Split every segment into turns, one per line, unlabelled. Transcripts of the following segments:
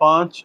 5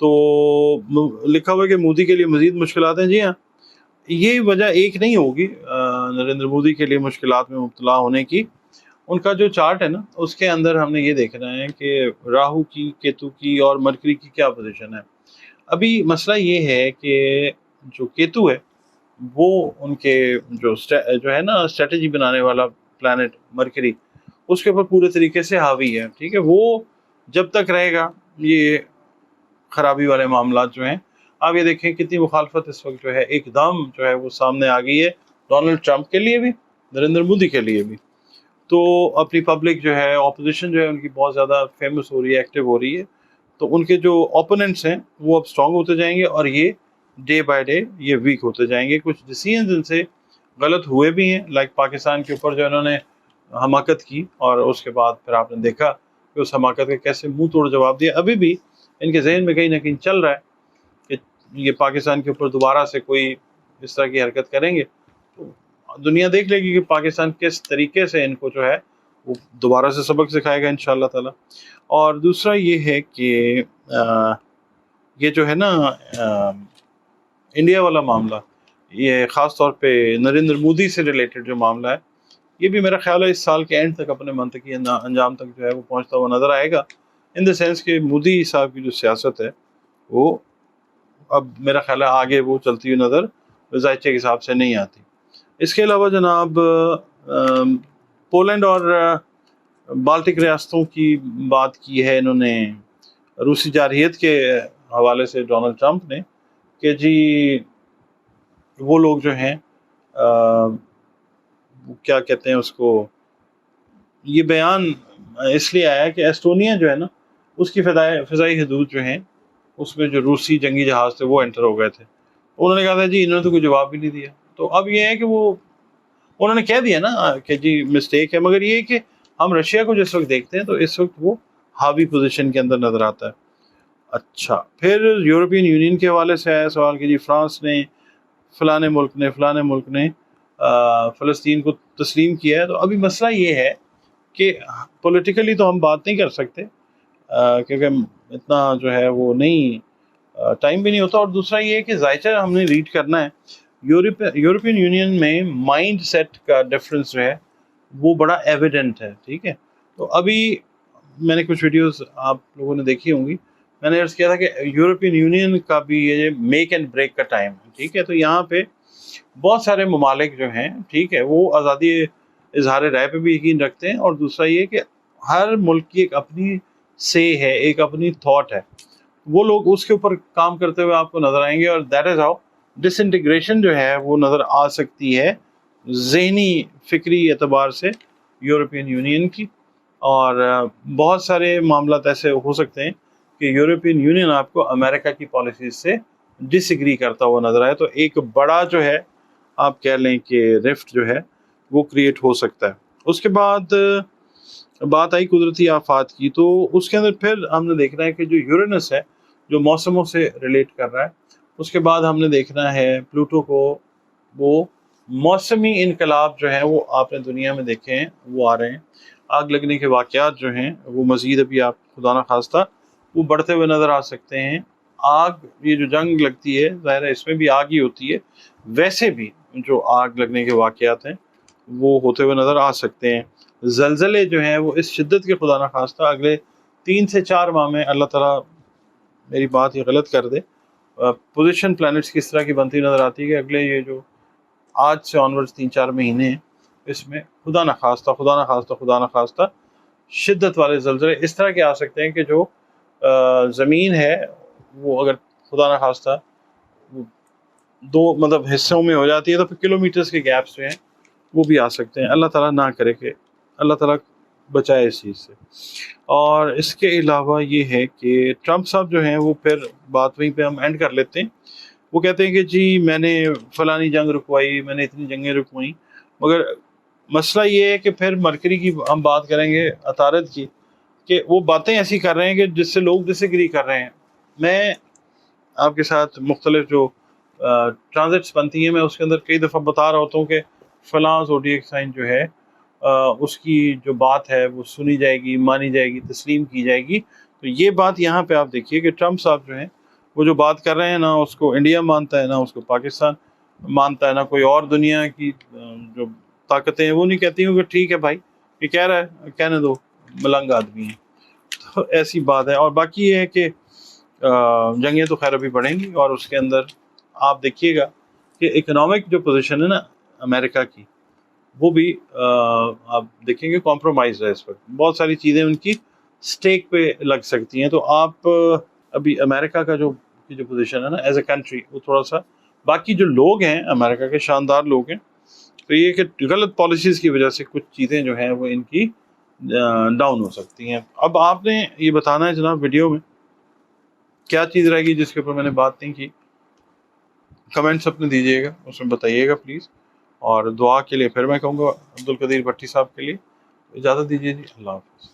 تو لکھا ہوا ہے کہ مودی کے لیے مزید مشکلات ہیں. جی ہاں، یہ وجہ ایک نہیں ہوگی نریندر مودی کے لیے مشکلات میں مبتلا ہونے کی. ان کا جو چارٹ ہے نا، اس کے اندر ہم نے یہ دیکھنا ہے کہ راہو کی، کیتو کی اور مرکری کی کیا پوزیشن ہے. ابھی مسئلہ یہ ہے کہ جو کیتو ہے وہ ان کے جو ہے نا اسٹریٹجی بنانے والا پلانٹ مرکری، اس کے اوپر پورے طریقے سے حاوی ہے. ٹھیک ہے، وہ جب تک رہے گا یہ خرابی والے معاملات جو ہیں. آپ یہ دیکھیں کتنی مخالفت اس وقت جو ہے ایک دم جو ہے وہ سامنے آ گئی ہے، ڈونلڈ ٹرمپ کے لیے بھی، نریندر مودی کے لیے بھی. تو اپنی پبلک جو ہے، اپوزیشن جو ہے ان کی بہت زیادہ فیمس ہو رہی ہے، ایکٹیو ہو رہی ہے. تو ان کے جو اوپوننٹس ہیں وہ اب اسٹرانگ ہوتے جائیں گے، اور یہ ڈے بائی ڈے یہ ویک ہوتے جائیں گے. کچھ ڈیسیژنز ان سے غلط ہوئے بھی ہیں، لائک پاکستان کے اوپر جو انہوں نے حماقت کی، اور اس کے بعد پھر آپ نے دیکھا کہ اس حماقت کا کیسے منہ توڑ جواب دیا. ابھی بھی ان کے ذہن میں کہیں نہ کہیں چل رہا ہے کہ یہ پاکستان کے اوپر دوبارہ سے کوئی اس طرح کی حرکت کریں گے تو دنیا دیکھ لے گی کہ پاکستان کس طریقے سے ان کو جو ہے وہ دوبارہ سے سبق سکھائے گا انشاءاللہ تعالی. اور دوسرا یہ ہے کہ یہ جو ہے نا انڈیا والا معاملہ، یہ خاص طور پہ نریندر مودی سے ریلیٹڈ جو معاملہ ہے، یہ بھی میرا خیال ہے اس سال کے اینڈ تک اپنے منطقی انجام تک جو ہے وہ پہنچتا ہوا نظر آئے گا. ان دا سینس کہ مودی صاحب کی جو سیاست ہے وہ اب میرا خیال ہے آگے وہ چلتی ہوئی نظر ذائچے کے حساب سے نہیں آتی. اس کے علاوہ جناب پولینڈ اور بالٹک ریاستوں کی بات کی ہے انہوں نے روسی جارحیت کے حوالے سے ڈونلڈ ٹرمپ نے، کہ جی وہ لوگ جو ہیں کیا کہتے ہیں اس کو، یہ بیان اس لیے آیا کہ ایسٹونیا جو ہے نا اس کی فضائی حدود جو ہیں اس میں جو روسی جنگی جہاز تھے وہ انٹر ہو گئے تھے. انہوں نے کہا تھا جی انہوں نے تو کوئی جواب بھی نہیں دیا. تو اب یہ ہے کہ وہ انہوں نے کہہ دیا نا کہ جی مسٹیک ہے، مگر یہ ہے کہ ہم رشیا کو جس وقت دیکھتے ہیں تو اس وقت وہ حاوی پوزیشن کے اندر نظر آتا ہے. اچھا، پھر یورپین یونین کے حوالے سے آیا سوال کہ جی فرانس نے فلاں ملک نے فلسطین کو تسلیم کیا ہے. تو ابھی مسئلہ یہ ہے کہ پولیٹیکلی تو ہم بات نہیں کر سکتے کیونکہ اتنا جو ہے وہ نہیں ٹائم بھی نہیں ہوتا. اور دوسرا یہ ہے کہ ذائچہ ہم نے ریڈ کرنا ہے. یورپین یونین میں مائنڈ سیٹ کا ڈفرنس جو ہے وہ بڑا ایویڈنٹ ہے. ٹھیک ہے، تو ابھی میں نے کچھ ویڈیوز آپ لوگوں نے دیکھی ہوں گی، میں نے عرض کیا تھا کہ یورپین یونین کا بھی یہ میک اینڈ بریک کا ٹائم ہے. ٹھیک ہے، تو یہاں پہ بہت سارے ممالک جو ہیں، ٹھیک ہے، وہ آزادی اظہار رائے پہ بھی یقین رکھتے ہیں. اور دوسرا یہ کہ ہر ملک کی ایک اپنی سے ہے، ایک اپنی تھاٹ ہے، وہ لوگ اس کے اوپر کام کرتے ہوئے آپ کو نظر آئیں گے. اور that is how disintegration جو ہے وہ نظر آ سکتی ہے ذہنی فکری اعتبار سے یورپین یونین کی. اور بہت سارے معاملات ایسے ہو سکتے ہیں کہ یورپین یونین آپ کو امریکہ کی پالیسیز سے ڈس ایگری کرتا ہوا نظر آئے. تو ایک بڑا جو ہے آپ کہہ لیں کہ رفٹ جو ہے وہ کریٹ ہو سکتا ہے. اس کے بعد بات آئی قدرتی آفات کی، تو اس کے اندر پھر ہم نے دیکھنا ہے کہ جو یورینس ہے جو موسموں سے ریلیٹ کر رہا ہے. اس کے بعد ہم نے دیکھنا ہے پلوٹو کو، وہ موسمی انقلاب جو ہیں وہ آپ نے دنیا میں دیکھے ہیں وہ آ رہے ہیں. آگ لگنے کے واقعات جو ہیں وہ مزید ابھی آپ خدا نہ خواستہ وہ بڑھتے ہوئے نظر آ سکتے ہیں. آگ، یہ جو جنگ لگتی ہے ظاہر ہے اس میں بھی آگ ہی ہوتی ہے، ویسے بھی جو آگ لگنے کے واقعات ہیں وہ ہوتے ہوئے نظر آ سکتے ہیں. زلزلے جو ہیں وہ اس شدت کے خدا نہ خواستہ اگلے 3 سے 4 ماہ میں اللہ تعالیٰ میری بات یہ غلط کر دے، پوزیشن پلانٹس کس طرح کی بنتی نظر آتی ہے کہ اگلے یہ جو آج سے آنورڈ 3-4 مہینے ہیں اس میں خدا نہ خواستہ شدت والے زلزلے اس طرح کے آ سکتے ہیں کہ جو زمین ہے وہ اگر خدا نہ خواستہ دو مطلب حصوں میں ہو جاتی ہے تو پھر کلومیٹرز کے گیپس جو ہیں وہ بھی آ سکتے ہیں. اللہ تعالیٰ نہ کرے کہ اللہ تعالیٰ بچائے اس چیز سے. اور اس کے علاوہ یہ ہے کہ ٹرمپ صاحب جو ہیں وہ پھر بات وہیں پہ ہم اینڈ کر لیتے ہیں. وہ کہتے ہیں کہ جی میں نے فلانی جنگ رکوائی، میں نے اتنی جنگیں رکوائیں، مگر مسئلہ یہ ہے کہ پھر مرکری کی ہم بات کریں گے، عطارد کی، کہ وہ باتیں ایسی کر رہے ہیں کہ جس سے لوگ ڈس ایگری کر رہے ہیں. میں آپ کے ساتھ مختلف جو ٹرانزٹس بنتی ہیں میں اس کے اندر کئی دفعہ بتا رہا ہوتا ہوں کہ فلاں زوڈیک سائن جو ہے اس کی جو بات ہے وہ سنی جائے گی، مانی جائے گی، تسلیم کی جائے گی. تو یہ بات یہاں پہ آپ دیکھیے کہ ٹرمپ صاحب جو ہیں وہ جو بات کر رہے ہیں نا اس کو انڈیا مانتا ہے، نہ اس کو پاکستان مانتا ہے، نہ کوئی اور دنیا کی جو طاقتیں ہیں وہ نہیں کہتی ہیں کہ ٹھیک ہے بھائی یہ کہہ رہا ہے کہنے دو، ملنگ آدمی ہے. تو ایسی بات ہے. اور باقی یہ ہے کہ جنگیں تو خیر ابھی بڑھیں گی، اور اس کے اندر آپ دیکھیے گا کہ اکنامک جو پوزیشن ہے نا امریکہ کی، وہ بھی آپ دیکھیں گے کمپرومائز ہے اس وقت. بہت ساری چیزیں ان کی سٹیک پہ لگ سکتی ہیں. تو آپ ابھی امریکہ کا جو پوزیشن ہے نا ایز اے کنٹری، وہ تھوڑا سا، باقی جو لوگ ہیں امریکہ کے شاندار لوگ ہیں، تو یہ کہ غلط پالیسیز کی وجہ سے کچھ چیزیں جو ہیں وہ ان کی ڈاؤن ہو سکتی ہیں. اب آپ نے یہ بتانا ہے جناب ویڈیو میں کیا چیز رہے گی جس کے اوپر میں نے بات نہیں کی. کمنٹس اپنے دیجیے گا، اس میں بتائیے گا پلیز. اور دعا کے لیے پھر میں کہوں گا عبد القدیر بھٹی صاحب کے لیے اجازت دیجیے جی. اللہ حافظ.